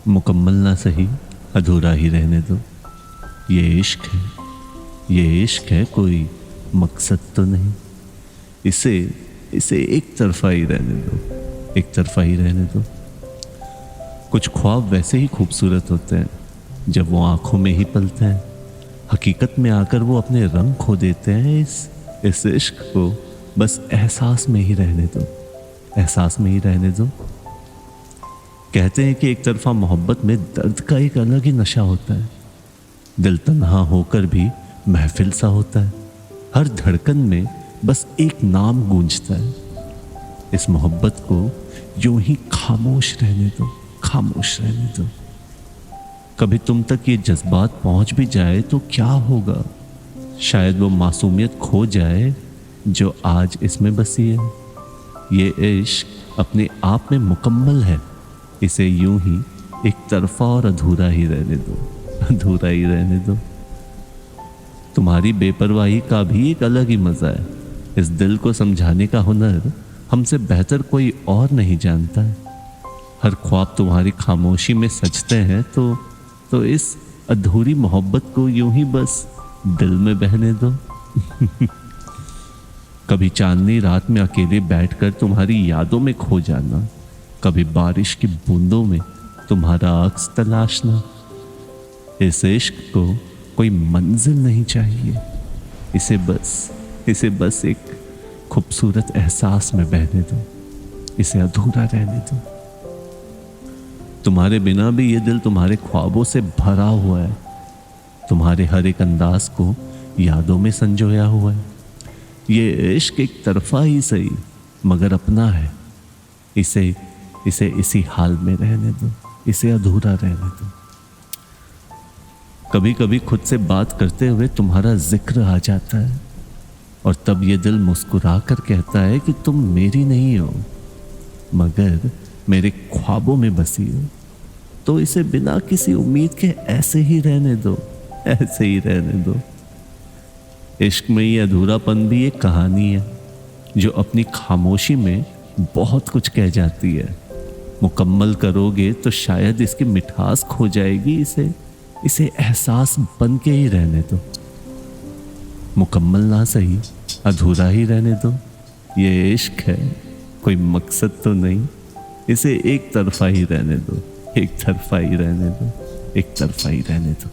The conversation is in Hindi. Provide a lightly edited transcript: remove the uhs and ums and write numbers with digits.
मुकम्मल ना सही, अधूरा ही रहने दो। ये इश्क है, ये इश्क है, कोई मकसद तो नहीं। इसे एक तरफा ही रहने दो, एक तरफा ही रहने दो। कुछ ख्वाब वैसे ही खूबसूरत होते हैं जब वो आंखों में ही पलते हैं। हकीकत में आकर वो अपने रंग खो देते हैं। इस इश्क को बस एहसास में ही रहने दो, एहसास में ही रहने दो। कहते हैं कि एक तरफा मोहब्बत में दर्द का एक अलग ही नशा होता है। दिल तन्हा होकर भी महफिल सा होता है। हर धड़कन में बस एक नाम गूंजता है। इस मोहब्बत को यूं ही खामोश रहने दो, खामोश रहने दो। कभी तुम तक ये जज्बात पहुंच भी जाए तो क्या होगा? शायद वो मासूमियत खो जाए जो आज इसमें बसी है। ये इश्क अपने आप में मुकम्मल है। इसे यूं ही एक तरफा और अधूरा ही रहने दो, अधूरा ही रहने दो। तुम्हारी बेपरवाही का भी एक अलग ही मजा है। इस दिल को समझाने का हुनर हमसे बेहतर कोई और नहीं जानता है। हर ख्वाब तुम्हारी खामोशी में सजते हैं तो इस अधूरी मोहब्बत को यूं ही बस दिल में बहने दो। कभी चांदनी रात में अकेले बैठकर तुम्हारी यादों में खो जाना, कभी बारिश की बूंदों में तुम्हारा अक्स तलाशना। इस इश्क को कोई मंजिल नहीं चाहिए। इसे बस एक खूबसूरत एहसास में बहने दो। इसे अधूरा रहने दो। तुम्हारे बिना भी ये दिल तुम्हारे ख्वाबों से भरा हुआ है। तुम्हारे हर एक अंदाज को यादों में संजोया हुआ है। ये इश्क एक तरफा ही सही मगर अपना है। इसे इसी हाल में रहने दो, इसे अधूरा रहने दो। कभी कभी खुद से बात करते हुए तुम्हारा जिक्र आ जाता है और तब ये दिल मुस्कुरा कर कहता है कि तुम मेरी नहीं हो मगर मेरे ख्वाबों में बसी हो। तो इसे बिना किसी उम्मीद के ऐसे ही रहने दो, ऐसे ही रहने दो। इश्क में ये अधूरापन भी एक कहानी है जो अपनी खामोशी में बहुत कुछ कह जाती है। मुकम्मल करोगे तो शायद इसकी मिठास खो जाएगी। इसे एहसास बन के ही रहने दो। मुकम्मल ना सही, अधूरा ही रहने दो। ये इश्क है, कोई मकसद तो नहीं। इसे एक तरफा ही रहने दो, एक तरफा ही रहने दो, एक तरफा ही रहने दो।